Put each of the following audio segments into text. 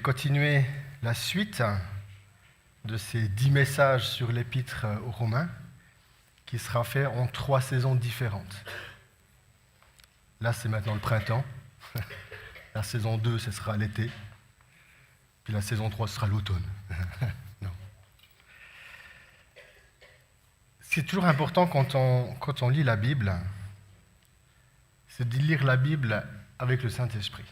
continuer la suite de ces 10 messages sur l'épître aux Romains, qui sera fait en 3 saisons différentes. Là, c'est maintenant le printemps. La saison 2, ce sera l'été. Puis la saison 3, ce sera l'automne. Non. C'est toujours important quand on lit la Bible, c'est de lire la Bible avec le Saint-Esprit.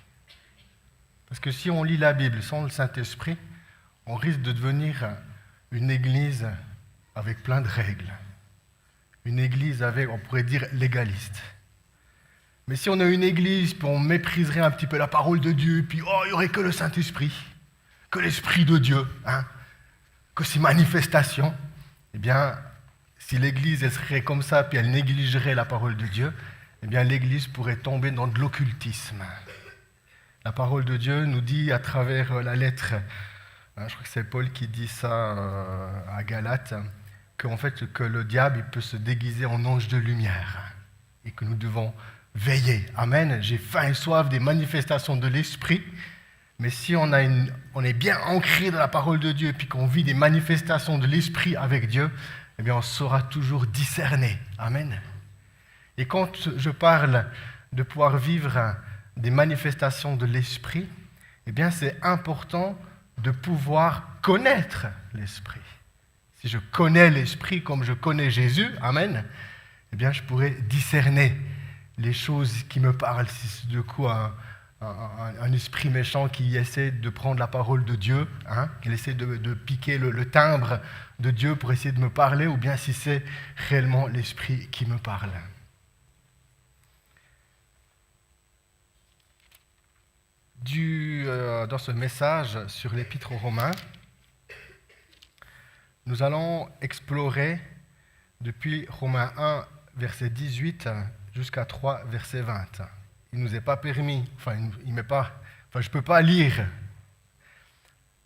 Parce que si on lit la Bible sans le Saint-Esprit, on risque de devenir une église avec plein de règles. Une église avec, on pourrait dire, légaliste. Mais si on a une église, puis on mépriserait un petit peu la parole de Dieu, puis il n'y aurait que le Saint-Esprit, que l'Esprit de Dieu, que ses manifestations, eh bien, si l'église elle serait comme ça, puis elle négligerait la parole de Dieu, eh bien, l'église pourrait tomber dans de l'occultisme. La parole de Dieu nous dit à travers la lettre, je crois que c'est Paul qui dit ça à Galates, qu'en fait, que le diable il peut se déguiser en ange de lumière et que nous devons veiller. Amen. J'ai faim et soif des manifestations de l'Esprit, mais si on est bien ancré dans la parole de Dieu et puis qu'on vit des manifestations de l'Esprit avec Dieu, eh bien, on saura toujours discerner. Amen. Et quand je parle de pouvoir vivre des manifestations de l'Esprit, eh bien, c'est important de pouvoir connaître l'Esprit. Si je connais l'Esprit comme je connais Jésus, amen, eh bien, je pourrais discerner les choses qui me parlent. Si c'est du coup un esprit méchant qui essaie de prendre la parole de Dieu, qui essaie de piquer le timbre de Dieu pour essayer de me parler, ou bien si c'est réellement l'Esprit qui me parle. Dans ce message sur l'Épître aux Romains, nous allons explorer depuis Romains 1, verset 18, jusqu'à 3, verset 20. Il ne nous est pas permis, je ne peux pas lire,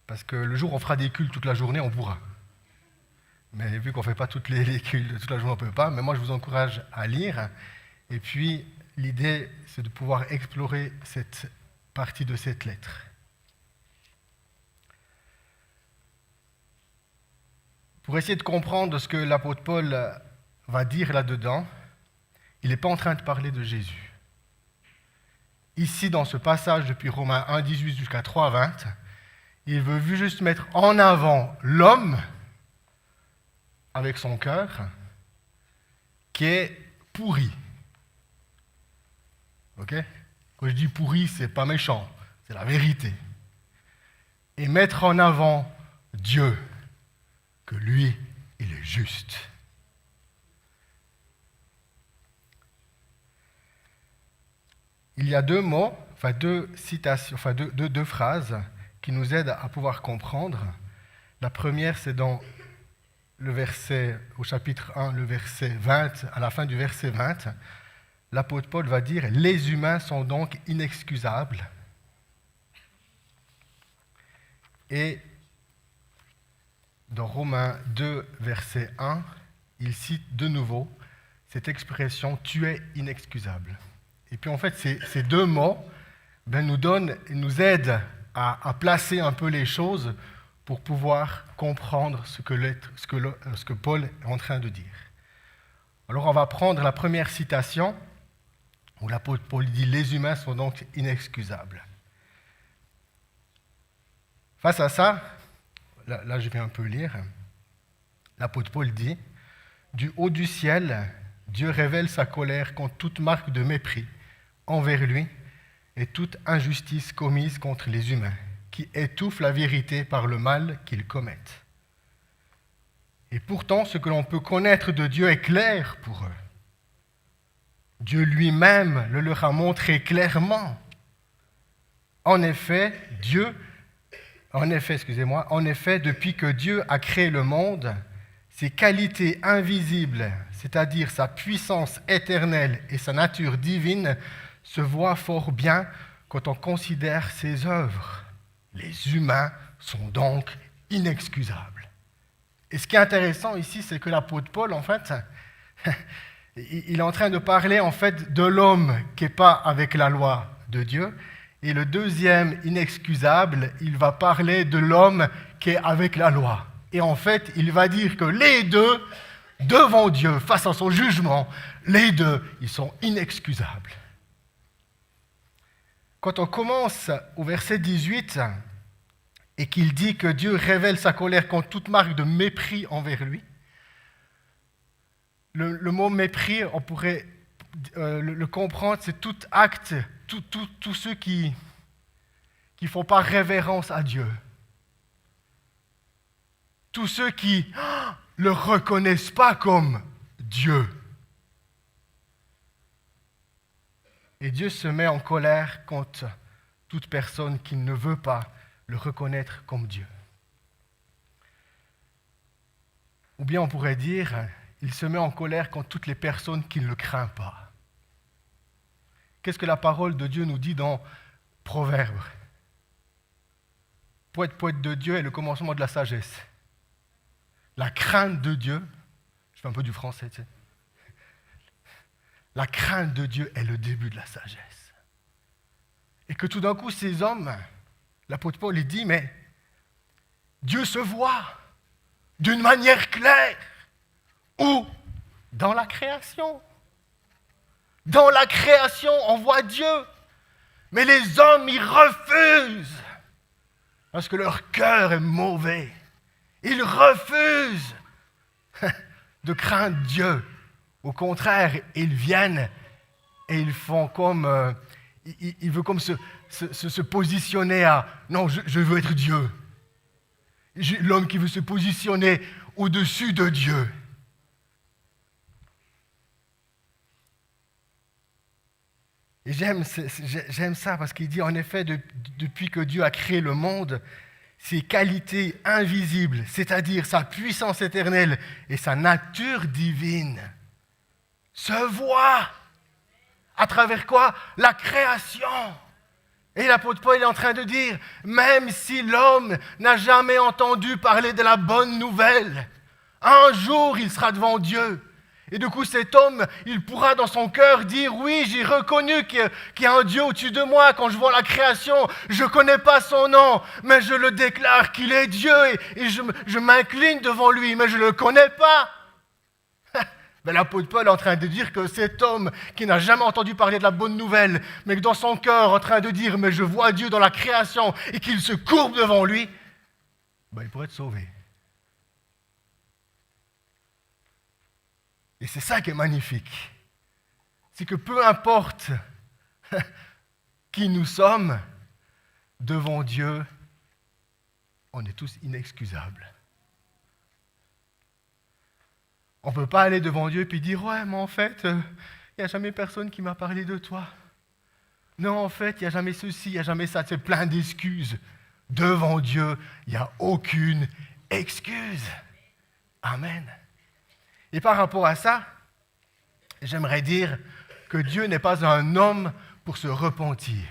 parce que le jour où on fera des cultes toute la journée, on pourra. Mais vu qu'on ne fait pas toutes les cultes toute la journée, on ne peut pas. Mais moi, je vous encourage à lire. Et puis, l'idée, c'est de pouvoir explorer cette partie de cette lettre. Pour essayer de comprendre ce que l'apôtre Paul va dire là-dedans, il n'est pas en train de parler de Jésus. Ici, dans ce passage depuis Romains 1, 18 jusqu'à 3, 20, il veut juste mettre en avant l'homme avec son cœur qui est pourri. Ok ? Quand je dis pourri, c'est pas méchant, c'est la vérité. Et mettre en avant Dieu, que lui, il est juste. Il y a deux mots, deux citations, deux phrases qui nous aident à pouvoir comprendre. La première, c'est dans le verset, au chapitre 1, le verset 20, à la fin du verset 20, l'apôtre Paul va dire « Les humains sont donc inexcusables ». Et dans Romains 2, verset 1, il cite de nouveau cette expression « tu es inexcusable ». Et puis en fait, ces deux mots nous aident à placer un peu les choses pour pouvoir comprendre ce que Paul est en train de dire. Alors on va prendre la première citation, où l'apôtre Paul dit « Les humains sont donc inexcusables ». Face à ça, là je vais un peu lire, l'apôtre Paul dit « Du haut du ciel, Dieu révèle sa colère contre toute marque de mépris envers lui et toute injustice commise contre les humains, qui étouffent la vérité par le mal qu'ils commettent. Et pourtant, ce que l'on peut connaître de Dieu est clair pour eux. Dieu lui-même le leur a montré clairement. En effet, depuis que Dieu a créé le monde, ses qualités invisibles, c'est-à-dire sa puissance éternelle et sa nature divine, se voient fort bien quand on considère ses œuvres. Les humains sont donc inexcusables. Et ce qui est intéressant ici, c'est que l'apôtre Paul, en fait, il est en train de parler en fait de l'homme qui n'est pas avec la loi de Dieu, Et le deuxième, inexcusable, il va parler de l'homme qui est avec la loi. Et en fait, il va dire que les deux, devant Dieu, face à son jugement, les deux, ils sont inexcusables. Quand on commence au verset 18 et qu'il dit que Dieu révèle sa colère contre toute marque de mépris envers lui, le mot mépris, on pourrait le comprendre, c'est tout acte, tous ceux qui ne font pas révérence à Dieu. Tous ceux qui ne le reconnaissent pas comme Dieu. Et Dieu se met en colère contre toute personne qui ne veut pas le reconnaître comme Dieu. Ou bien on pourrait dire, il se met en colère contre toutes les personnes qui ne le craignent pas. Qu'est-ce que la parole de Dieu nous dit dans Proverbes ? Pour être poète de Dieu est le commencement de la sagesse. La crainte de Dieu, je fais un peu du français, tu sais. La crainte de Dieu est le début de la sagesse. Et que tout d'un coup, ces hommes, l'apôtre Paul, il dit, mais Dieu se voit d'une manière claire. Où ? Dans la création. Dans la création, on voit Dieu. Mais les hommes, ils refusent. Parce que leur cœur est mauvais. Ils refusent de craindre Dieu. Au contraire, ils viennent et ils font comme... ils veulent comme se positionner à... Non, je veux être Dieu. L'homme qui veut se positionner au-dessus de Dieu. Et j'aime ça parce qu'il dit en effet, depuis que Dieu a créé le monde, ses qualités invisibles, c'est-à-dire sa puissance éternelle et sa nature divine, se voient. À travers quoi ? La création. Et l'apôtre Paul est en train de dire, même si l'homme n'a jamais entendu parler de la bonne nouvelle, un jour il sera devant Dieu. Et du coup, cet homme, il pourra dans son cœur dire, oui, j'ai reconnu qu'il y a un Dieu au-dessus de moi. Quand je vois la création, je ne connais pas son nom, mais je le déclare qu'il est Dieu et je m'incline devant lui, mais je ne le connais pas. Mais l'apôtre Paul est en train de dire que cet homme qui n'a jamais entendu parler de la bonne nouvelle, mais que dans son cœur, en train de dire, mais je vois Dieu dans la création et qu'il se courbe devant lui, il pourrait être sauvé. Et c'est ça qui est magnifique. C'est que peu importe qui nous sommes, devant Dieu, on est tous inexcusables. On ne peut pas aller devant Dieu et dire « Ouais, mais en fait, il n'y a jamais personne qui m'a parlé de toi. Non, en fait, il n'y a jamais ceci, il n'y a jamais ça. » C'est plein d'excuses. Devant Dieu, il n'y a aucune excuse. Amen. Et par rapport à ça, j'aimerais dire que Dieu n'est pas un homme pour se repentir.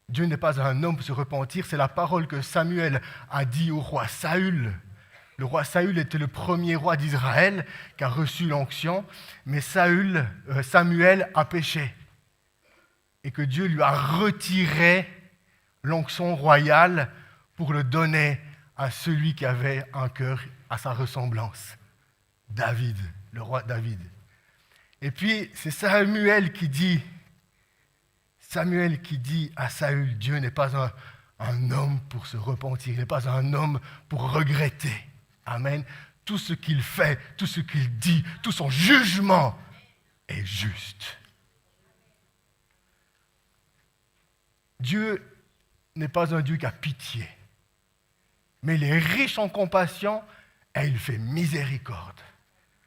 Dieu n'est pas un homme pour se repentir. C'est la parole que Samuel a dit au roi Saül. Le roi Saül était le premier roi d'Israël qui a reçu l'onction, mais Samuel a péché. Et que Dieu lui a retiré l'onction royale pour le donner à celui qui avait un cœur à sa ressemblance. David, le roi David. Et puis, c'est Samuel qui dit à Saül, Dieu n'est pas un homme pour se repentir, il n'est pas un homme pour regretter. Amen. Tout ce qu'il fait, tout ce qu'il dit, tout son jugement est juste. Dieu n'est pas un Dieu qui a pitié, mais il est riche en compassion et il fait miséricorde.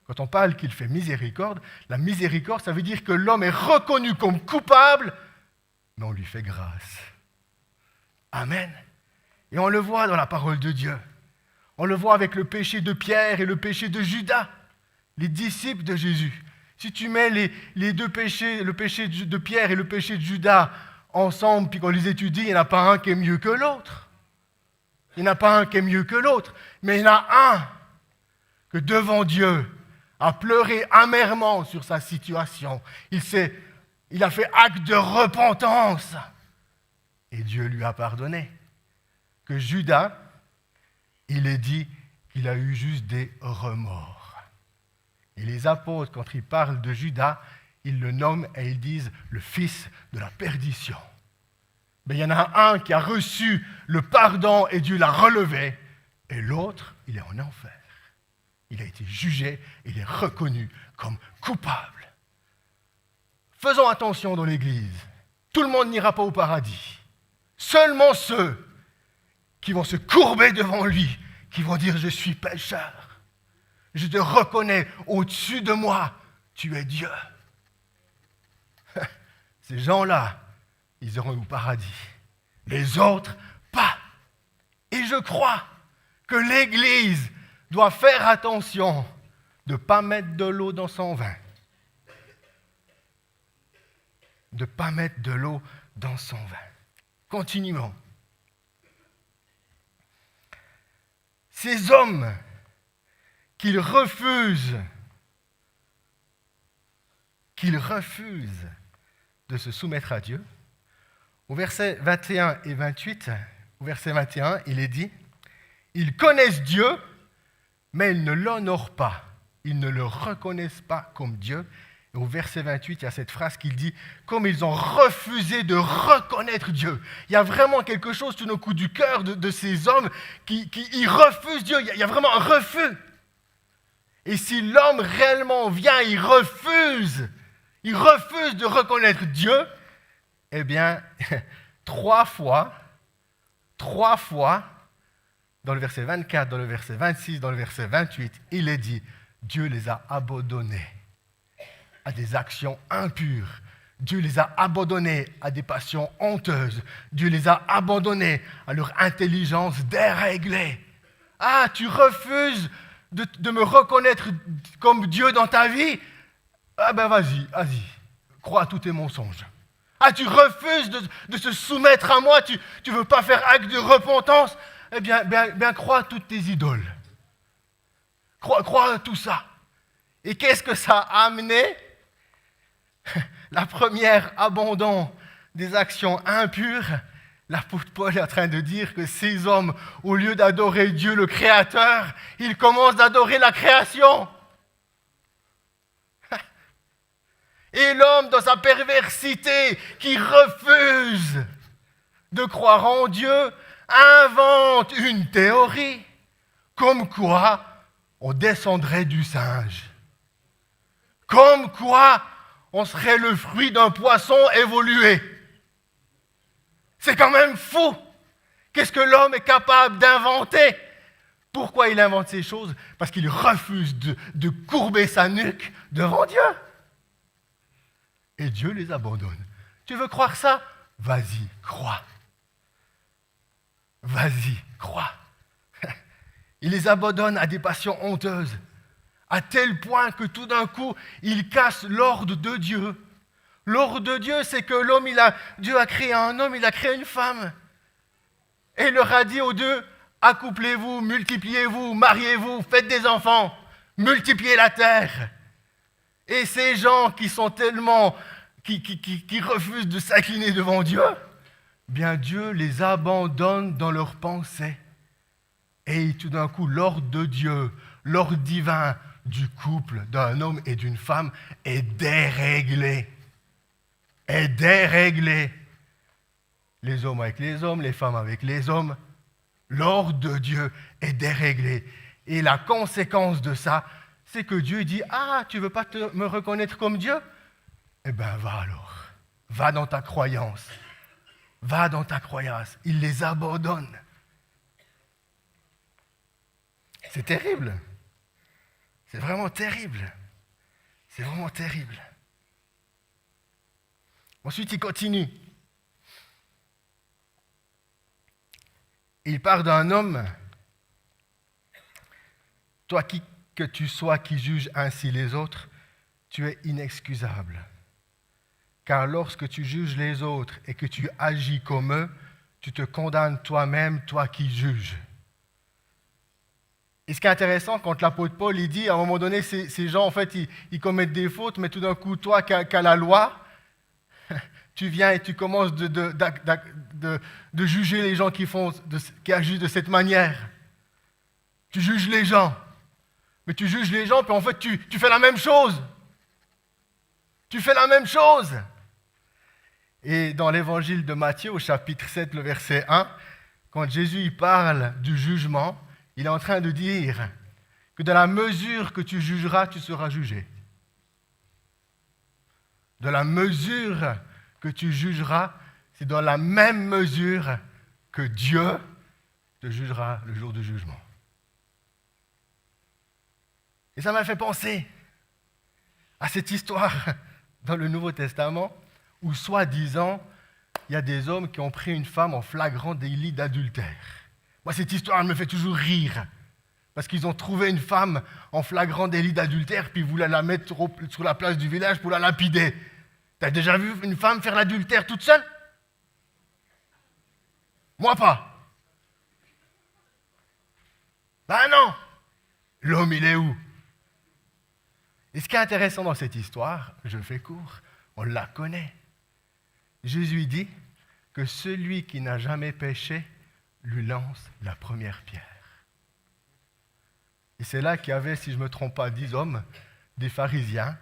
Quand on parle qu'il fait miséricorde, la miséricorde, ça veut dire que l'homme est reconnu comme coupable, mais on lui fait grâce. Amen. Et on le voit dans la parole de Dieu. On le voit avec le péché de Pierre et le péché de Judas, les disciples de Jésus. Si tu mets les deux péchés, le péché de Pierre et le péché de Judas, ensemble, puis qu'on les étudie, il n'y en a pas un qui est mieux que l'autre. Il n'y en a pas un qui est mieux que l'autre, mais il y en a un que devant Dieu a pleuré amèrement sur sa situation. Il a fait acte de repentance. et Dieu lui a pardonné. Que Judas, il est dit qu'il a eu juste des remords. Et les apôtres, quand ils parlent de Judas, ils le nomment et ils disent le fils de la perdition. Mais il y en a un qui a reçu le pardon et Dieu l'a relevé, et l'autre, il est en enfer. Il a été jugé, il est reconnu comme coupable. Faisons attention dans l'Église. Tout le monde n'ira pas au paradis. Seulement ceux qui vont se courber devant lui, qui vont dire « Je suis pécheur. Je te reconnais au-dessus de moi. Tu es Dieu. » Ces gens-là, ils iront au paradis. Les autres, pas. Et je crois que l'Église doit faire attention de ne pas mettre de l'eau dans son vin. De ne pas mettre de l'eau dans son vin. Continuons. Ces hommes qu'ils refusent de se soumettre à Dieu, au verset 21 et 28, au verset 21, il est dit « Ils connaissent Dieu, mais ils ne l'honorent pas. Ils ne le reconnaissent pas comme Dieu. » Et au verset 28, il y a cette phrase qui dit « Comme ils ont refusé de reconnaître Dieu. » Il y a vraiment quelque chose tout d'un coup du cœur de ces hommes qui ils refusent Dieu. Il y a vraiment un refus. Et si l'homme réellement vient, il refuse de reconnaître Dieu, eh bien, trois fois, dans le verset 24, dans le verset 26, dans le verset 28, il est dit, Dieu les a abandonnés à des actions impures. Dieu les a abandonnés à des passions honteuses. Dieu les a abandonnés à leur intelligence déréglée. Ah, tu refuses de me reconnaître comme Dieu dans ta vie? Ah ben vas-y, crois à tous tes mensonges. Ah, tu refuses de se soumettre à moi, tu ne veux pas faire acte de repentance? Eh bien, crois à toutes tes idoles. Crois à tout ça. Et qu'est-ce que ça a amené? La première, abandon des actions impures. L'apôtre Paul est en train de dire que ces hommes, au lieu d'adorer Dieu le Créateur, ils commencent d'adorer la création. Et l'homme, dans sa perversité, qui refuse de croire en Dieu, invente une théorie comme quoi on descendrait du singe. Comme quoi on serait le fruit d'un poisson évolué. C'est quand même fou. Qu'est-ce que l'homme est capable d'inventer? Pourquoi il invente ces choses? Parce qu'il refuse de courber sa nuque devant Dieu. Et Dieu les abandonne. Tu veux croire ça? Vas-y, crois. Vas-y, crois. Il les abandonne à des passions honteuses, à tel point que tout d'un coup, il casse l'ordre de Dieu. L'ordre de Dieu, c'est que Dieu a créé un homme, il a créé une femme. Et il leur a dit aux deux, accouplez-vous, multipliez-vous, mariez-vous, faites des enfants, multipliez la terre. Et ces gens qui sont tellement, qui refusent de s'incliner devant Dieu, bien Dieu les abandonne dans leurs pensées. Et tout d'un coup, l'ordre de Dieu, l'ordre divin du couple d'un homme et d'une femme est déréglé. Les hommes avec les hommes, les femmes avec les hommes. L'ordre de Dieu est déréglé. Et la conséquence de ça, c'est que Dieu dit, ah, tu ne veux pas me reconnaître comme Dieu? Eh bien, va alors. Va dans ta croyance. Va dans ta croyance. Il les abandonne. C'est terrible. C'est vraiment terrible. C'est vraiment terrible. Ensuite, il continue. Il part d'un homme. Toi que tu sois qui juge ainsi les autres, tu es inexcusable. Car lorsque tu juges les autres et que tu agis comme eux, tu te condamnes toi-même, toi qui juges. Et ce qui est intéressant, quand l'apôtre Paul il dit, à un moment donné, ces gens, en fait, ils commettent des fautes, mais tout d'un coup, toi qui as la loi, tu viens et tu commences de juger les gens qui agissent de cette manière. Tu juges les gens. Mais tu juges les gens, puis en fait, tu fais la même chose. Tu fais la même chose. Et dans l'évangile de Matthieu, au chapitre 7, le verset 1, quand Jésus il parle du jugement, il est en train de dire que de la mesure que tu jugeras, tu seras jugé. De la mesure que tu jugeras, c'est dans la même mesure que Dieu te jugera le jour du jugement. Et ça m'a fait penser à cette histoire dans le Nouveau Testament où, soi-disant, il y a des hommes qui ont pris une femme en flagrant délit d'adultère. Moi, cette histoire elle me fait toujours rire. Parce qu'ils ont trouvé une femme en flagrant délit d'adultère, puis ils voulaient la mettre sur la place du village pour la lapider. T'as déjà vu une femme faire l'adultère toute seule? Moi pas. Ben non. L'homme, il est où? Et ce qui est intéressant dans cette histoire, je fais court, on la connaît. Jésus dit que celui qui n'a jamais péché lui lance la première pierre. Et c'est là qu'il y avait, si je ne me trompe pas, 10 hommes, des pharisiens,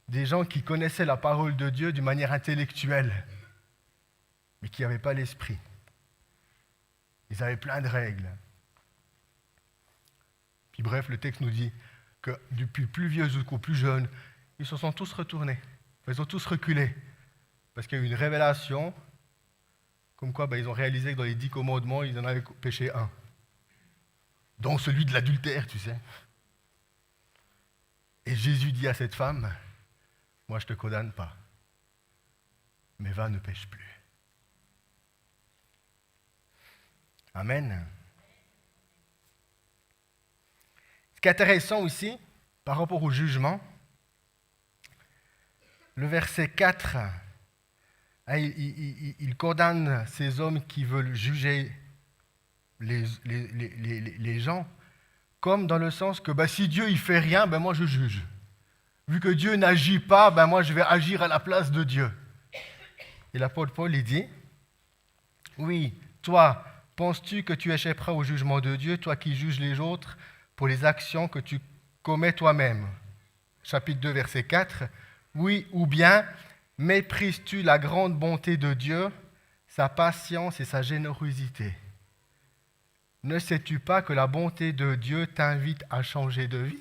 des gens qui connaissaient la parole de Dieu d'une manière intellectuelle, mais qui n'avaient pas l'esprit. Ils avaient plein de règles. Puis bref, le texte nous dit que depuis plus vieux jusqu'aux plus jeunes, ils se sont tous retournés. Ils ont tous reculé. Parce qu'il y a eu une révélation, comme quoi ils ont réalisé que dans les 10 commandements, ils en avaient péché un. Dont celui de l'adultère, tu sais. Et Jésus dit à cette femme, moi je ne te condamne pas, mais va, ne pêche plus. Amen. Ce qui est intéressant aussi, par rapport au jugement, le verset 4, il condamne ces hommes qui veulent juger les gens, comme dans le sens que si Dieu ne fait rien, moi je juge. Vu que Dieu n'agit pas, moi je vais agir à la place de Dieu. Et l'apôtre Paul il dit, oui, toi, penses-tu que tu échapperas au jugement de Dieu, toi qui juges les autres pour les actions que tu commets toi-même? Chapitre 2, verset 4, oui, ou bien méprises-tu la grande bonté de Dieu, sa patience et sa générosité? Ne sais-tu pas que la bonté de Dieu t'invite à changer de vie?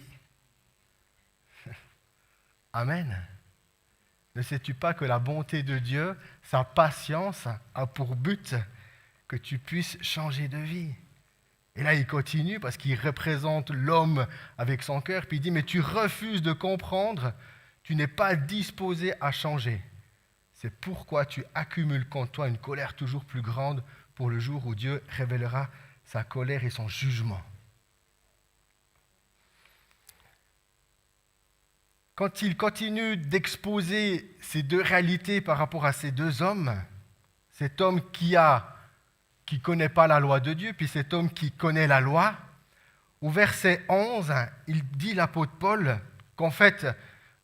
Amen. Ne sais-tu pas que la bonté de Dieu, sa patience, a pour but que tu puisses changer de vie? Et là, il continue parce qu'il représente l'homme avec son cœur, puis il dit, mais tu refuses de comprendre, tu n'es pas disposé à changer. C'est pourquoi tu accumules contre toi une colère toujours plus grande pour le jour où Dieu révélera sa colère et son jugement. Quand il continue d'exposer ces deux réalités par rapport à ces deux hommes, cet homme qui ne connaît pas la loi de Dieu, puis cet homme qui connaît la loi, au verset 11, il dit, l'apôtre Paul, qu'en fait,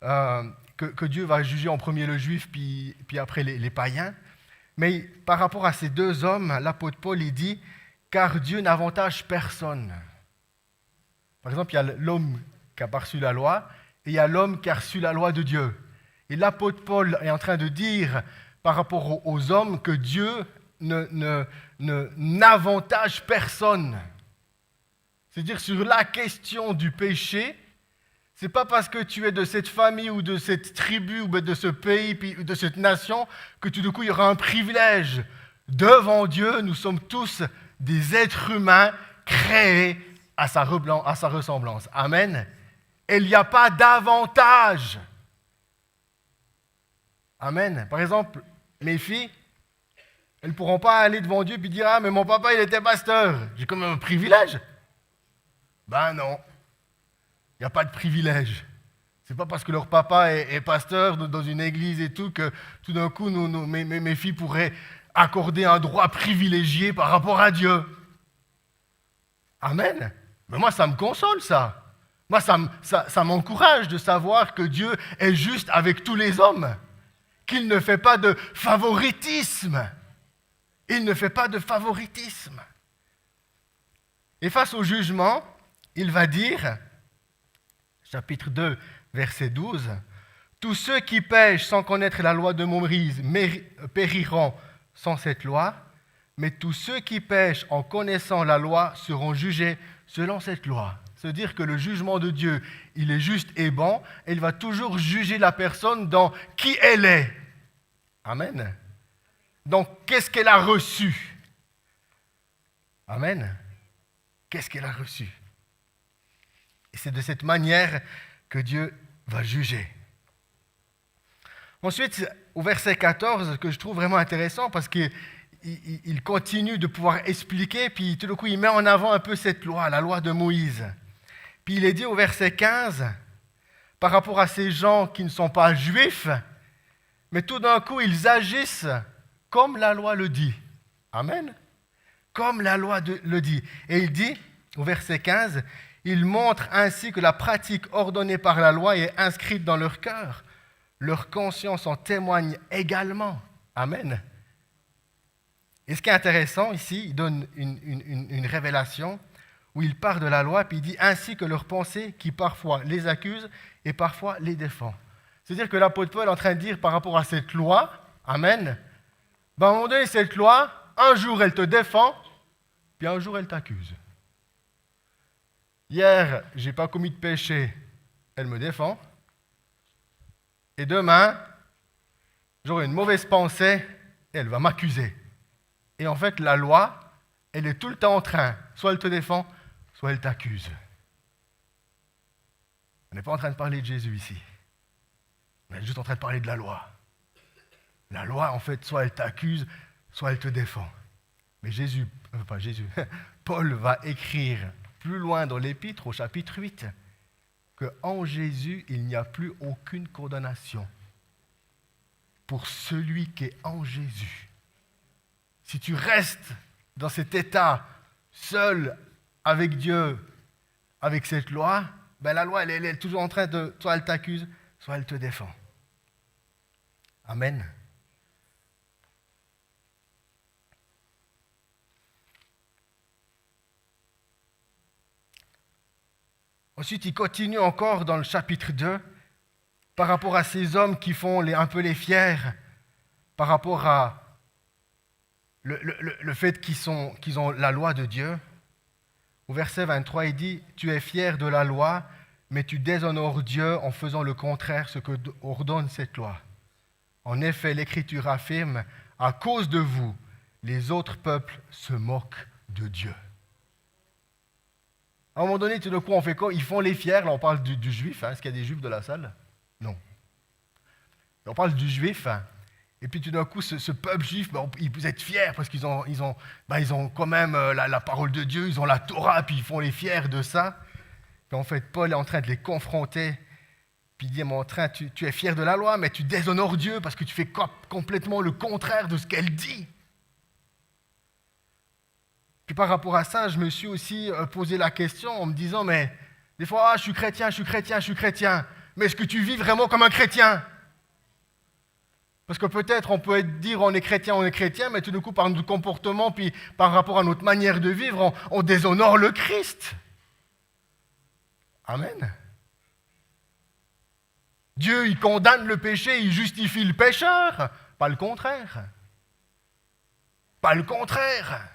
que Dieu va juger en premier le juif, puis après les païens. Mais par rapport à ces deux hommes, l'apôtre Paul, il dit, car Dieu n'avantage personne. Par exemple, il y a l'homme qui n'a pas reçu la loi, et il y a l'homme qui a reçu la loi de Dieu. Et l'apôtre Paul est en train de dire, par rapport aux hommes, que Dieu n'avantage personne. C'est-à-dire, sur la question du péché, ce n'est pas parce que tu es de cette famille ou de cette tribu ou de ce pays ou de cette nation que tout d'un coup il y aura un privilège. Devant Dieu, nous sommes tous des êtres humains créés à sa ressemblance. Amen. Et il n'y a pas d'avantage. Amen. Par exemple, mes filles, elles ne pourront pas aller devant Dieu et dire « Ah, mais mon papa, il était pasteur. J'ai quand même un privilège. » Ben non. Il n'y a pas de privilège. Ce n'est pas parce que leur papa est pasteur dans une église et tout que tout d'un coup, mes filles pourraient accorder un droit privilégié par rapport à Dieu. Amen. Mais moi, ça me console, ça. Moi, ça m'encourage de savoir que Dieu est juste avec tous les hommes. qu'il ne fait pas de favoritisme. Il ne fait pas de favoritisme. Et face au jugement, il va dire, chapitre 2, verset 12, « Tous ceux qui pêchent sans connaître la loi de Moïse périront sans cette loi, mais tous ceux qui pêchent en connaissant la loi seront jugés selon cette loi. » C'est-à-dire que le jugement de Dieu, il est juste et bon, et il va toujours juger la personne dans qui elle est. Amen. Donc, qu'est-ce qu'elle a reçu? Amen. Qu'est-ce qu'elle a reçu? Et c'est de cette manière que Dieu va juger. Ensuite, au verset 14, que je trouve vraiment intéressant, parce qu'il continue de pouvoir expliquer, puis tout d'un coup, il met en avant un peu cette loi, la loi de Moïse. Puis il est dit au verset 15, par rapport à ces gens qui ne sont pas juifs, mais tout d'un coup, ils agissent comme la loi le dit. Amen. Comme la loi le dit. Et il dit, au verset 15, il montre ainsi que la pratique ordonnée par la loi est inscrite dans leur cœur. Leur conscience en témoigne également. Amen. Et ce qui est intéressant ici, il donne une révélation où il part de la loi, puis il dit ainsi que leurs pensées qui parfois les accusent et parfois les défend. C'est-à-dire que l'apôtre Paul est en train de dire par rapport à cette loi, amen, à un moment donné, cette loi, un jour elle te défend, puis un jour elle t'accuse. Hier, je n'ai pas commis de péché, elle me défend. Et demain, j'aurai une mauvaise pensée, et elle va m'accuser. Et en fait, la loi, elle est tout le temps en train, soit elle te défend, soit elle t'accuse. On n'est pas en train de parler de Jésus ici. On est juste en train de parler de la loi. La loi, en fait, soit elle t'accuse, soit elle te défend. Mais Paul va écrire plus loin dans l'Épître, au chapitre 8, qu'en Jésus, il n'y a plus aucune condamnation pour celui qui est en Jésus. Si tu restes dans cet état seul avec Dieu, avec cette loi, la loi, elle est toujours en train de, soit elle t'accuse, soit elle te défend. Amen. Ensuite, il continue encore dans le chapitre 2, par rapport à ces hommes qui font un peu les fiers, par rapport à le fait qu'ils ont la loi de Dieu. Au verset 23, il dit « Tu es fier de la loi, mais tu déshonores Dieu en faisant le contraire, ce que ordonne cette loi. En effet, l'Écriture affirme « À cause de vous, les autres peuples se moquent de Dieu. » À un moment donné, tout d'un coup, on fait quoi? Ils font les fiers. Là, on parle du juif. Est-ce qu'il y a des juifs de la salle? Non. On parle du juif. Et puis tout d'un coup, ce peuple juif, ils êtes fiers parce qu'ils ont quand même la parole de Dieu, ils ont la Torah, puis ils font les fiers de ça. Puis en fait, Paul est en train de les confronter. Puis il dit, tu es fier de la loi, mais tu déshonores Dieu parce que tu fais complètement le contraire de ce qu'elle dit. Puis par rapport à ça, je me suis aussi posé la question en me disant, mais des fois, je suis chrétien, mais est-ce que tu vis vraiment comme un chrétien? Parce que peut-être on peut dire on est chrétien, mais tout d'un coup, par notre comportement, puis par rapport à notre manière de vivre, on déshonore le Christ. Amen. Dieu, il condamne le péché, il justifie le pécheur, pas le contraire. Pas le contraire.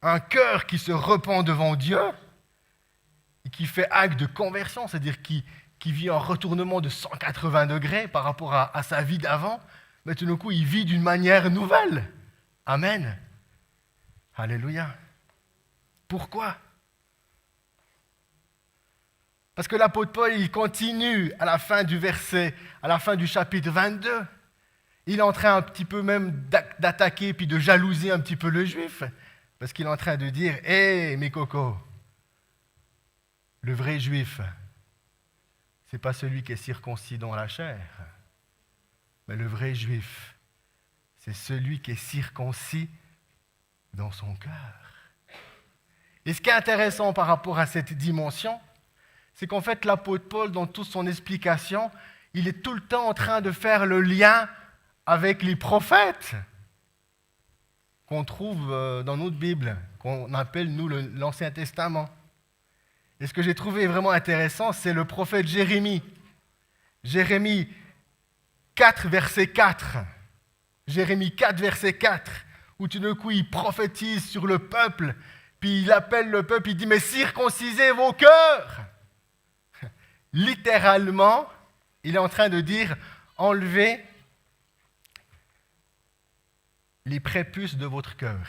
Un cœur qui se repent devant Dieu et qui fait acte de conversion, c'est-à-dire qui vit un retournement de 180 degrés par rapport à sa vie d'avant, mais tout d'un coup, il vit d'une manière nouvelle. Amen. Alléluia. Pourquoi? Parce que l'apôtre Paul, il continue à la fin du chapitre 22. Il est en train un petit peu même d'attaquer puis de jalouser un petit peu le juif. Parce qu'il est en train de dire, hé, mes cocos, le vrai juif, ce n'est pas celui qui est circoncis dans la chair, mais le vrai juif, c'est celui qui est circoncis dans son cœur. Et ce qui est intéressant par rapport à cette dimension, c'est qu'en fait, l'apôtre Paul, dans toute son explication, il est tout le temps en train de faire le lien avec les prophètes qu'on trouve dans notre Bible, qu'on appelle, nous, l'Ancien Testament. Et ce que j'ai trouvé vraiment intéressant, c'est le prophète Jérémie. Jérémie 4, verset 4. Jérémie 4, verset 4, où tout d'un coup, il prophétise sur le peuple, puis il appelle le peuple, il dit « Mais circoncisez vos cœurs !» Littéralement, il est en train de dire « Enlevez les prépuces de votre cœur. »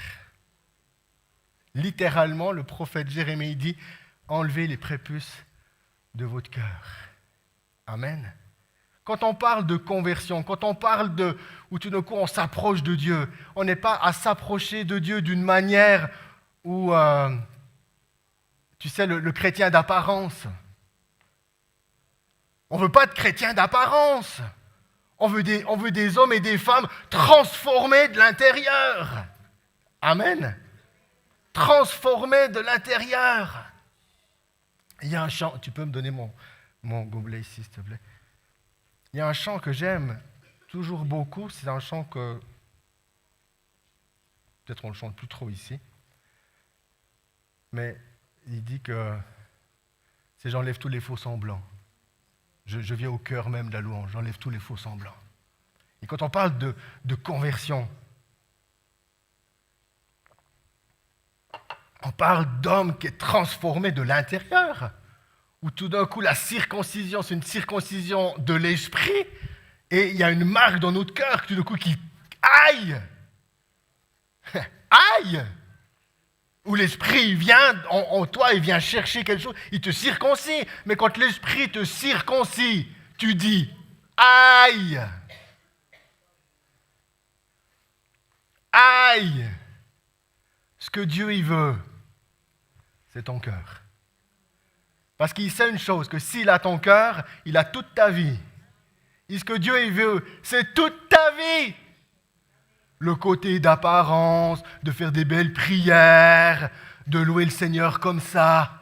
Littéralement, le prophète Jérémie dit « Enlevez les prépuces de votre cœur. » Amen. Quand on parle de conversion, quand on parle où tout d'un coup on s'approche de Dieu, on n'est pas à s'approcher de Dieu d'une manière où, tu sais, le chrétien d'apparence. On ne veut pas de chrétiens d'apparence. On veut des hommes et des femmes transformés de l'intérieur. Amen. Transformés de l'intérieur. Il y a un chant, tu peux me donner mon gobelet ici, s'il te plaît. Il y a un chant que j'aime toujours beaucoup, c'est un chant que peut-être on ne le chante plus trop ici, mais il dit que c'est « J'enlève tous les faux semblants ». Je viens au cœur même de la louange, j'enlève tous les faux semblants. Et quand on parle de conversion, on parle d'homme qui est transformé de l'intérieur, où tout d'un coup la circoncision, c'est une circoncision de l'esprit, et il y a une marque dans notre cœur tout d'un coup qui aille, aille, où l'esprit vient en toi, il vient chercher quelque chose, il te circoncie. Mais quand l'esprit te circoncie, tu dis aïe, aïe. Ce que Dieu il veut, c'est ton cœur. Parce qu'il sait une chose, que s'il a ton cœur, il a toute ta vie. Et ce que Dieu il veut, c'est toute ta vie. Le côté d'apparence, de faire des belles prières, de louer le Seigneur comme ça.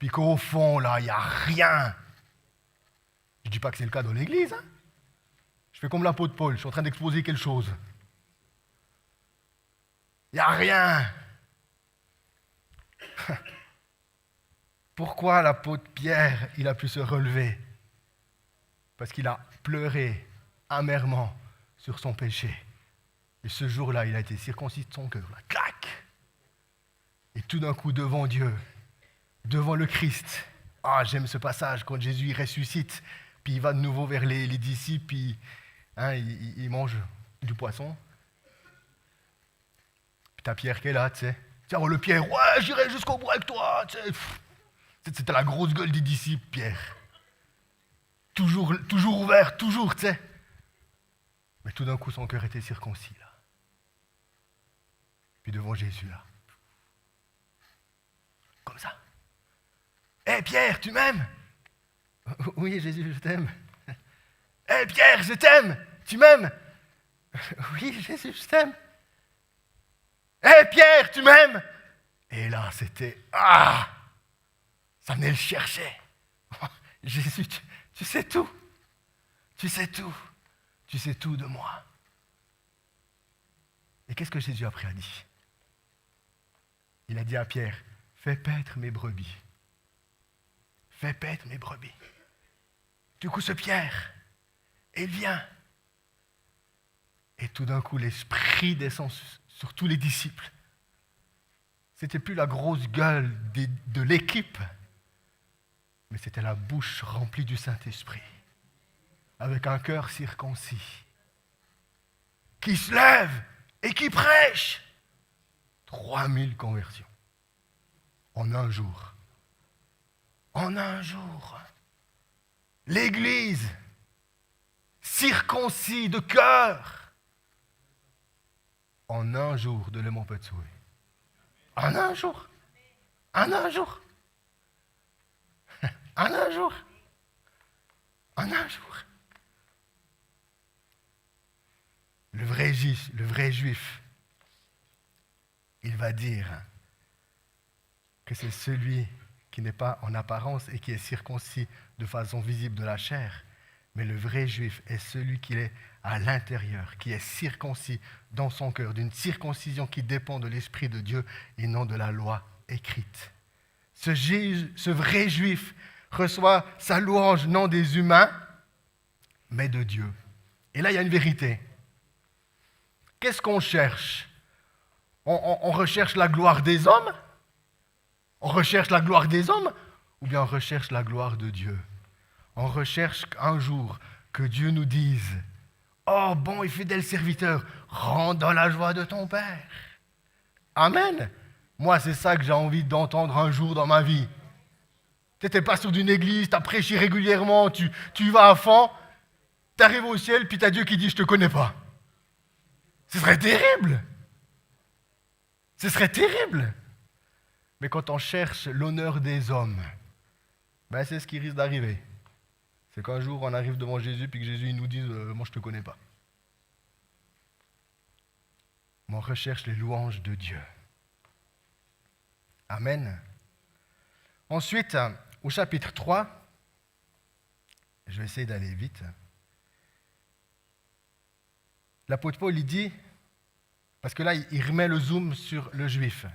Puis qu'au fond, là, il n'y a rien. Je ne dis pas que c'est le cas dans l'Église. Hein. Je fais comme l'apôtre Paul, je suis en train d'exposer quelque chose. Il n'y a rien. Pourquoi l'apôtre Pierre, il a pu se relever? Parce qu'il a pleuré amèrement sur son péché. Et ce jour-là, il a été circoncis de son cœur. Là, clac! Et tout d'un coup, devant Dieu, devant le Christ, j'aime ce passage, quand Jésus il ressuscite, puis il va de nouveau vers les disciples, puis il mange du poisson. Puis t'as Pierre qui est là, tu sais. Tiens, le Pierre, ouais, j'irai jusqu'au bout avec toi, tu sais. C'était la grosse gueule des disciples, Pierre. Toujours ouvert, toujours, tu sais. Mais tout d'un coup, son cœur était circoncis, là. Puis devant Jésus, là. Comme ça. Hé, Pierre, tu m'aimes? Oui, Jésus, je t'aime. Hé, Pierre, je t'aime. Tu m'aimes? Oui, Jésus, je t'aime. Hé, Pierre, tu m'aimes? Et là, c'était... Ça venait le chercher. Jésus, tu sais tout. Tu sais tout. Tu sais tout de moi. Et qu'est-ce que Jésus après a dit? Il a dit à Pierre, fais paître mes brebis. Fais paître mes brebis. Du coup, ce Pierre, il vient. Et tout d'un coup, l'esprit descend sur tous les disciples. C'était plus la grosse gueule de l'équipe, mais c'était la bouche remplie du Saint-Esprit, avec un cœur circoncis, qui se lève et qui prêche. 3000 conversions en un jour. En un jour. L'Église circoncis de cœur. En un jour de l'aimant peut te sauver. En un jour. En un jour. En un jour. En un jour. Le vrai juif, il va dire que c'est celui qui n'est pas en apparence et qui est circoncis de façon visible de la chair, mais le vrai juif est celui qui est à l'intérieur, qui est circoncis dans son cœur, d'une circoncision qui dépend de l'Esprit de Dieu et non de la loi écrite. Ce vrai juif reçoit sa louange non des humains, mais de Dieu. Et là, il y a une vérité. Qu'est-ce qu'on cherche ? On recherche la gloire des hommes ? On recherche la gloire des hommes ? Ou bien on recherche la gloire de Dieu ? On recherche un jour que Dieu nous dise « Oh, bon et fidèle serviteur, rentre dans la joie de ton Père. » Amen. Moi, c'est ça que j'ai envie d'entendre un jour dans ma vie. Tu n'étais pas sur d'une église, tu as prêché régulièrement, tu y vas à fond, tu arrives au ciel, puis tu as Dieu qui dit « Je ne te connais pas ». Ce serait terrible. Ce serait terrible. Mais quand on cherche l'honneur des hommes, ben c'est ce qui risque d'arriver. C'est qu'un jour, on arrive devant Jésus, puis que Jésus il nous dise « Moi, je ne te connais pas ». Mais on recherche les louanges de Dieu. Amen. Ensuite, au chapitre 3, je vais essayer d'aller vite. L'apôtre Paul, il dit, parce que là, il remet le zoom sur le juif.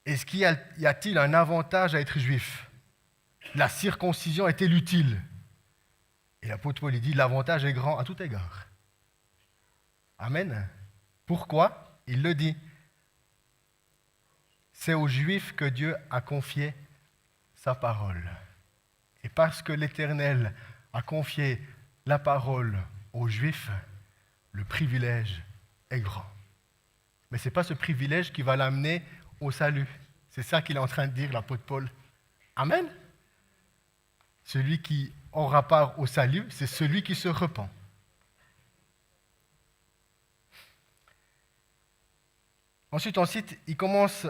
Est-ce qu'il y a-t-il un avantage à être juif ? La circoncision est-elle utile ? Et l'apôtre Paul, il dit, l'avantage est grand à tout égard. Amen. Pourquoi ? Il le dit. C'est aux Juifs que Dieu a confié sa parole. Et parce que l'Éternel a confié la parole aux Juifs, le privilège est grand. Mais ce n'est pas ce privilège qui va l'amener au salut. C'est ça qu'il est en train de dire, l'apôtre Paul. Amen. Celui qui aura part au salut, c'est celui qui se repent. Ensuite, il commence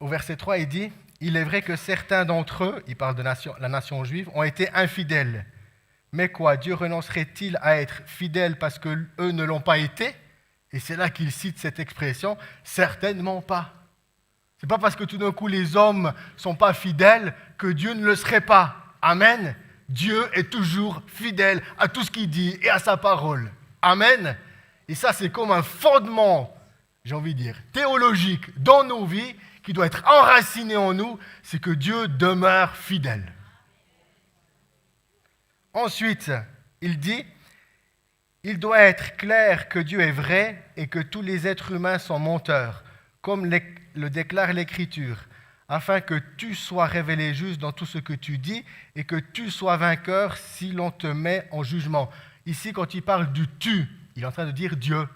au verset 3, il dit « Il est vrai que certains d'entre eux, il parle de la nation juive, ont été infidèles. Mais quoi, Dieu renoncerait-il à être fidèle parce qu'eux ne l'ont pas été ?» Et c'est là qu'il cite cette expression « Certainement pas ». Ce n'est pas parce que tout d'un coup les hommes ne sont pas fidèles que Dieu ne le serait pas. Amen. Dieu est toujours fidèle à tout ce qu'il dit et à sa parole. Amen. Et ça, c'est comme un fondement, j'ai envie de dire, théologique dans nos vies, qui doit être enraciné en nous, c'est que Dieu demeure fidèle. Ensuite, il dit, il doit être clair que Dieu est vrai et que tous les êtres humains sont menteurs, comme le déclare l'Écriture, afin que tu sois révélé juste dans tout ce que tu dis et que tu sois vainqueur si l'on te met en jugement. Ici, quand il parle du « tu », il est en train de dire Dieu.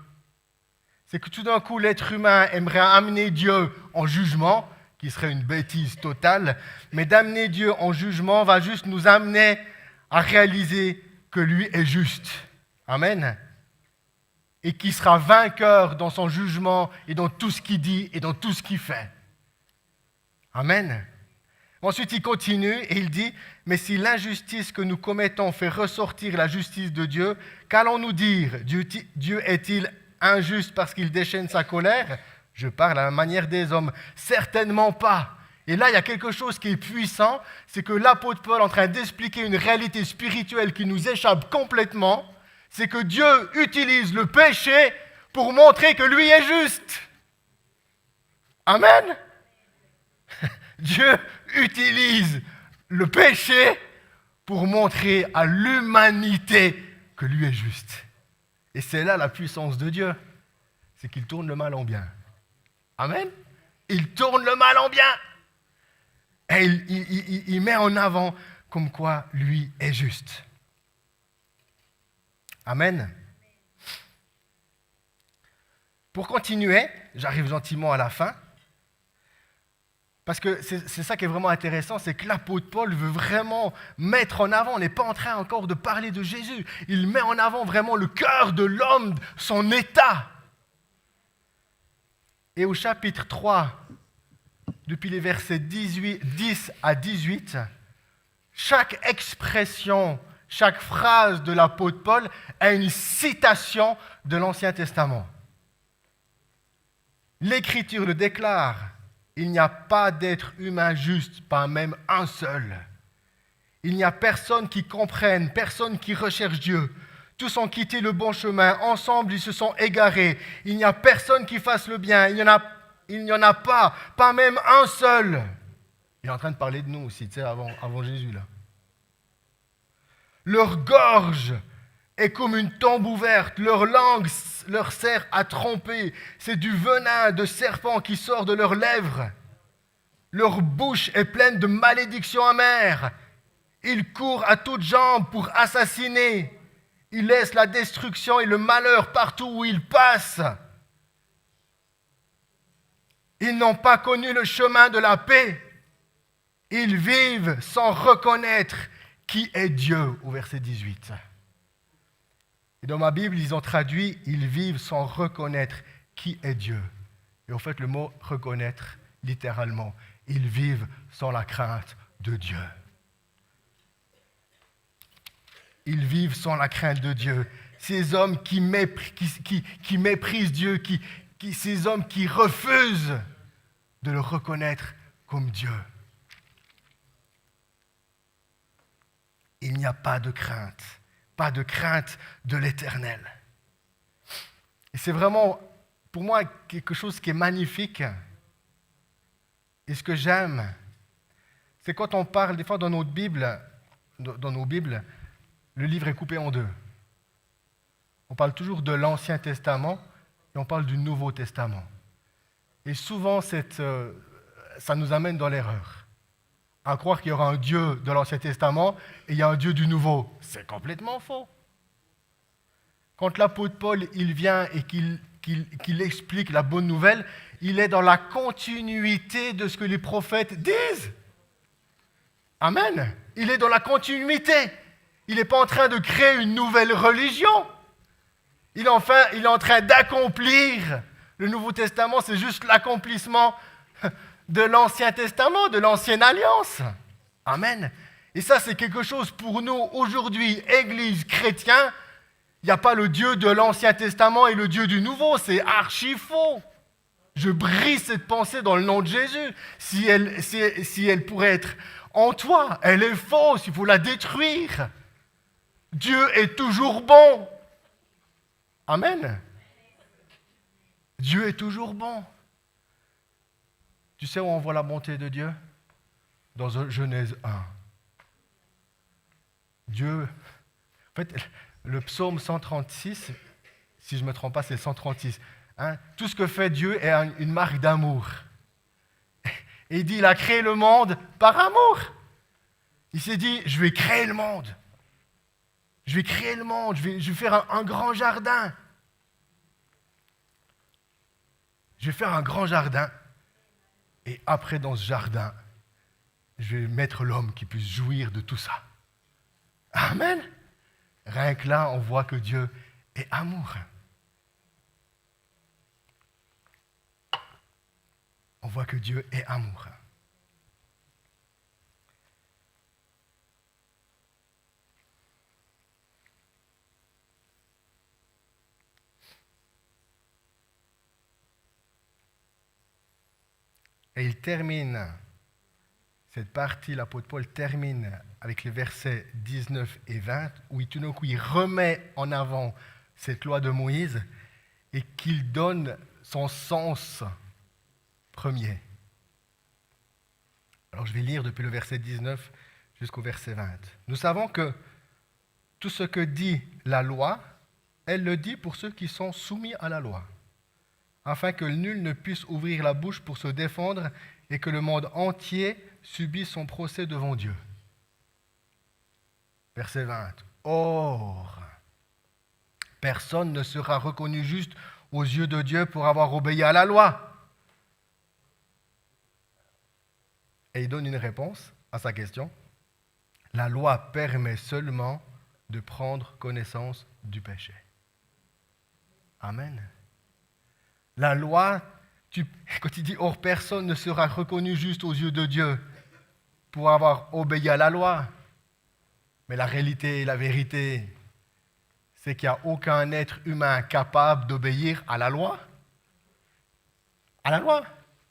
C'est que tout d'un coup, l'être humain aimerait amener Dieu en jugement, qui serait une bêtise totale, mais d'amener Dieu en jugement va juste nous amener à réaliser que lui est juste. Amen. Et qui sera vainqueur dans son jugement et dans tout ce qu'il dit et dans tout ce qu'il fait. Amen. Ensuite, il continue et il dit « Mais si l'injustice que nous commettons fait ressortir la justice de Dieu, qu'allons-nous dire ? Dieu est-il injuste parce qu'il déchaîne sa colère ? Je parle à la manière des hommes. Certainement pas. » Et là, il y a quelque chose qui est puissant, c'est que l'apôtre Paul est en train d'expliquer une réalité spirituelle qui nous échappe complètement, c'est que Dieu utilise le péché pour montrer que lui est juste. Amen. Dieu utilise le péché pour montrer à l'humanité que lui est juste. Et c'est là la puissance de Dieu, c'est qu'il tourne le mal en bien. Amen. Il tourne le mal en bien. Et il met en avant comme quoi lui est juste. Amen. Pour continuer, j'arrive gentiment à la fin. Parce que c'est ça qui est vraiment intéressant, c'est que l'apôtre Paul veut vraiment mettre en avant, on n'est pas en train encore de parler de Jésus, il met en avant vraiment le cœur de l'homme, son état. Et au chapitre 3, depuis les versets 10 à 18, chaque expression, chaque phrase de l'apôtre Paul est une citation de l'Ancien Testament. L'Écriture le déclare. Il n'y a pas d'être humain juste, pas même un seul. Il n'y a personne qui comprenne, personne qui recherche Dieu. Tous ont quitté le bon chemin, ensemble ils se sont égarés. Il n'y a personne qui fasse le bien, il n'y en a pas même un seul. Il est en train de parler de nous aussi, tu sais, avant Jésus là. Leur gorge est comme une tombe ouverte, leur langue leur sert à tromper. C'est du venin de serpent qui sort de leurs lèvres. Leur bouche est pleine de malédictions amères. Ils courent à toutes jambes pour assassiner. Ils laissent la destruction et le malheur partout où ils passent. Ils n'ont pas connu le chemin de la paix. Ils vivent sans reconnaître qui est Dieu, au verset 18. Et dans ma Bible, ils ont traduit « Ils vivent sans reconnaître qui est Dieu ». Et en fait, le mot « reconnaître », littéralement, ils vivent sans la crainte de Dieu. Ils vivent sans la crainte de Dieu. Ces hommes qui méprisent Dieu, ces hommes qui refusent de le reconnaître comme Dieu. Il n'y a pas de crainte de l'Éternel. Et c'est vraiment, pour moi, quelque chose qui est magnifique. Et ce que j'aime, c'est quand on parle, des fois dans nos Bibles, le livre est coupé en deux. On parle toujours de l'Ancien Testament et on parle du Nouveau Testament. Et souvent, ça nous amène dans l'erreur. À croire qu'il y aura un Dieu de l'Ancien Testament et il y a un Dieu du Nouveau. C'est complètement faux. Quand l'apôtre Paul il vient et qu'il explique la bonne nouvelle, il est dans la continuité de ce que les prophètes disent. Amen. Il est dans la continuité. Il n'est pas en train de créer une nouvelle religion. Il est en train d'accomplir. Le Nouveau Testament, c'est juste l'accomplissement de l'Ancien Testament, de l'Ancienne Alliance. Amen. Et ça, c'est quelque chose pour nous, aujourd'hui, Église chrétienne. Il n'y a pas le Dieu de l'Ancien Testament et le Dieu du Nouveau. C'est archi faux. Je brise cette pensée dans le nom de Jésus. Si elle pourrait être en toi, elle est fausse. Il faut la détruire. Dieu est toujours bon. Amen. Dieu est toujours bon. Tu sais où on voit la bonté de Dieu? Dans Genèse 1. Dieu, en fait, le psaume 136, si je ne me trompe pas, c'est 136. Tout ce que fait Dieu est une marque d'amour. Et il dit, il a créé le monde par amour. Il s'est dit, je vais créer le monde. Je vais créer le monde, je vais faire un grand jardin. Je vais faire un grand jardin. Et après, dans ce jardin, je vais mettre l'homme qui puisse jouir de tout ça. Amen. Rien que là, on voit que Dieu est amour. On voit que Dieu est amour. Et il termine, cette partie, l'apôtre Paul termine avec les versets 19 et 20, où tout d'un coup il remet en avant cette loi de Moïse et qu'il donne son sens premier. Alors je vais lire depuis le verset 19 jusqu'au verset 20. Nous savons que tout ce que dit la loi, elle le dit pour ceux qui sont soumis à la loi, afin que nul ne puisse ouvrir la bouche pour se défendre et que le monde entier subisse son procès devant Dieu. Verset 20. Or, personne ne sera reconnu juste aux yeux de Dieu pour avoir obéi à la loi. Et il donne une réponse à sa question. La loi permet seulement de prendre connaissance du péché. Amen. La loi, quand il dit « Or, personne ne sera reconnu juste aux yeux de Dieu pour avoir obéi à la loi », mais la réalité et la vérité, c'est qu'il n'y a aucun être humain capable d'obéir à la loi. À la loi.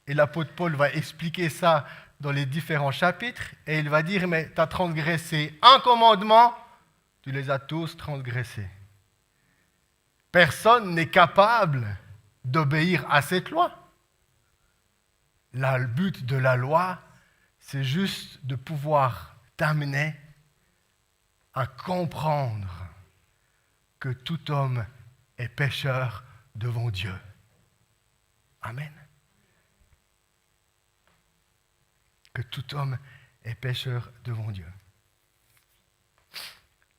Et l'apôtre Paul va expliquer ça dans les différents chapitres. Et il va dire, mais tu as transgressé un commandement, tu les as tous transgressés. Personne n'est capable d'obéir à cette loi. Là, le but de la loi, c'est juste de pouvoir t'amener à comprendre que tout homme est pécheur devant Dieu. Amen. Que tout homme est pécheur devant Dieu.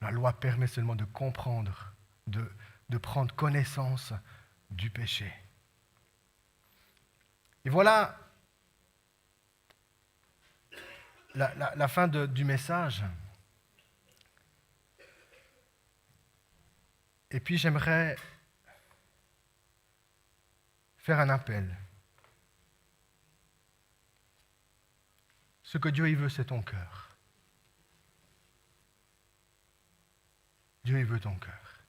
La loi permet seulement de comprendre, de prendre connaissance du péché. Et voilà la fin du message. Et puis j'aimerais faire un appel. Ce que Dieu il veut, c'est ton cœur. Dieu il veut ton cœur.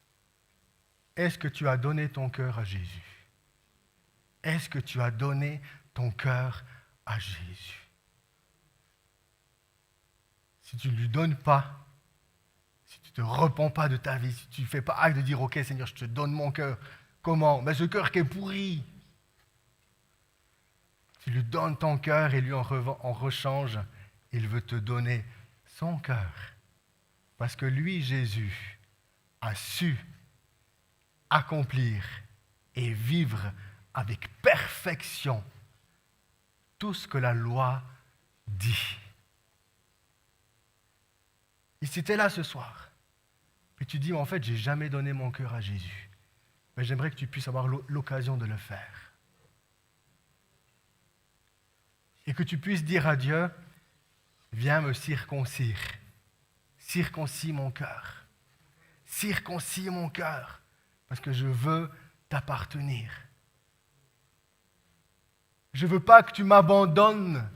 Est-ce que tu as donné ton cœur à Jésus? Est-ce que tu as donné ton cœur à Jésus? Si tu ne lui donnes pas, si tu ne te repens pas de ta vie, si tu ne fais pas acte de dire « Ok Seigneur, je te donne mon cœur », comment? Mais ce cœur qui est pourri. Tu lui donnes ton cœur et lui en rechange, il veut te donner son cœur. Parce que lui, Jésus, a su accomplir et vivre avec perfection tout ce que la loi dit. Et si tu es là ce soir, puis tu dis, en fait, je n'ai jamais donné mon cœur à Jésus, mais j'aimerais que tu puisses avoir l'occasion de le faire. Et que tu puisses dire à Dieu, viens me circoncire. Circoncis mon cœur. Circoncis mon cœur, parce que je veux t'appartenir. Je ne veux pas que tu m'abandonnes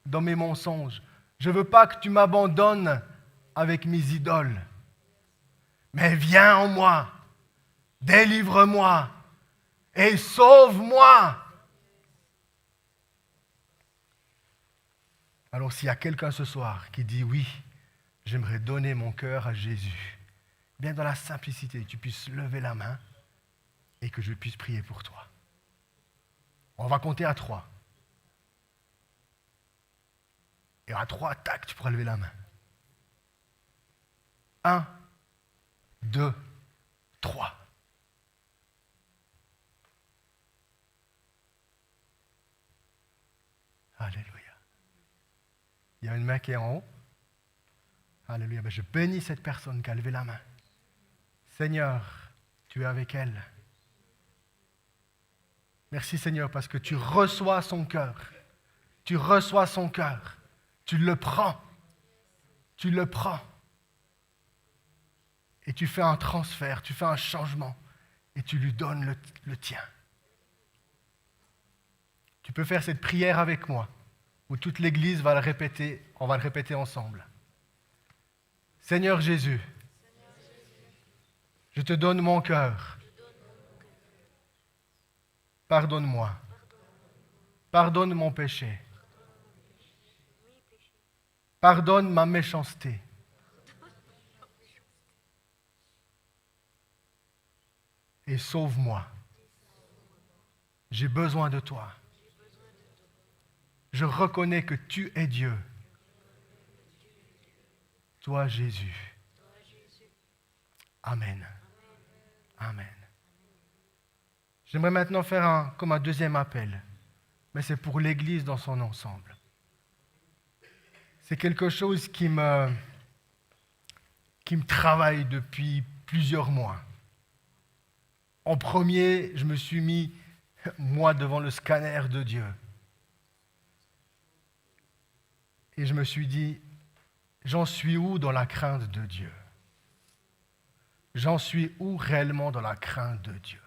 dans mes mensonges. Je ne veux pas que tu m'abandonnes avec mes idoles. Mais viens en moi, délivre-moi et sauve-moi. Alors s'il y a quelqu'un ce soir qui dit oui, j'aimerais donner mon cœur à Jésus, bien dans la simplicité, tu puisses lever la main et que je puisse prier pour toi. On va compter à 3. Et à 3, tac, tu pourras lever la main. 1, 2, 3. Alléluia. Il y a une main qui est en haut. Alléluia. Je bénis cette personne qui a levé la main. Seigneur, tu es avec elle. Merci Seigneur parce que tu reçois son cœur. Tu reçois son cœur. Tu le prends. Tu le prends. Et tu fais un transfert, tu fais un changement. Et tu lui donnes le tien. Tu peux faire cette prière avec moi, où toute l'Église va le répéter, on va le répéter ensemble. Seigneur Jésus, je te donne mon cœur. Pardonne-moi. Pardonne mon péché. Pardonne ma méchanceté. Et sauve-moi. J'ai besoin de toi. Je reconnais que tu es Dieu. Toi, Jésus. Amen. Amen. J'aimerais maintenant faire comme un deuxième appel, mais c'est pour l'Église dans son ensemble. C'est quelque chose qui me travaille depuis plusieurs mois. En premier, je me suis mis, moi, devant le scanner de Dieu. Et je me suis dit, j'en suis où dans la crainte de Dieu? J'en suis où réellement dans la crainte de Dieu?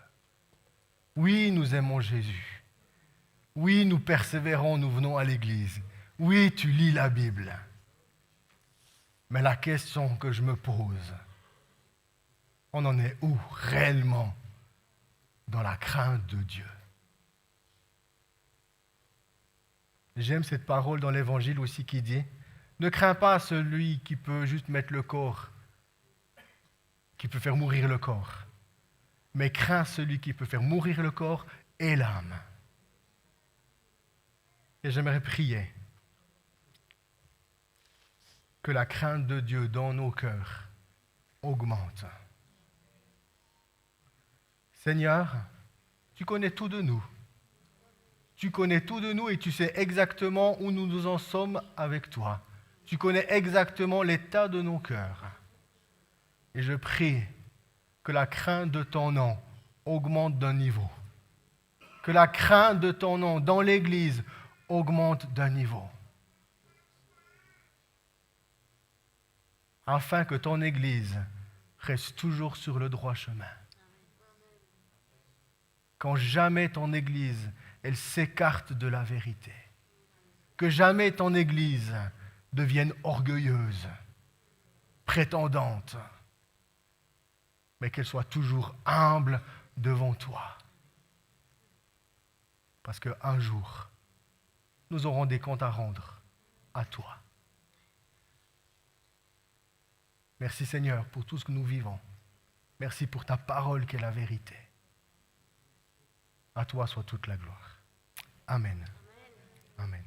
Oui, nous aimons Jésus. Oui, nous persévérons, nous venons à l'église. Oui, tu lis la Bible. Mais la question que je me pose, on en est où réellement dans la crainte de Dieu? J'aime cette parole dans l'Évangile aussi qui dit « Ne crains pas celui qui peut juste mettre le corps, qui peut faire mourir le corps, mais crains celui qui peut faire mourir le corps et l'âme. » Et j'aimerais prier que la crainte de Dieu dans nos cœurs augmente. Seigneur, tu connais tout de nous. Tu connais tout de nous et tu sais exactement où nous en sommes avec toi. Tu connais exactement l'état de nos cœurs. Et je prie que la crainte de ton nom augmente d'un niveau. Que la crainte de ton nom dans l'Église augmente d'un niveau. Afin que ton Église reste toujours sur le droit chemin. Quand jamais ton Église, elle s'écarte de la vérité. Que jamais ton Église devienne orgueilleuse, prétendante, mais qu'elle soit toujours humble devant toi. Parce qu'un jour, nous aurons des comptes à rendre à toi. Merci Seigneur pour tout ce que nous vivons. Merci pour ta parole qui est la vérité. À toi soit toute la gloire. Amen. Amen.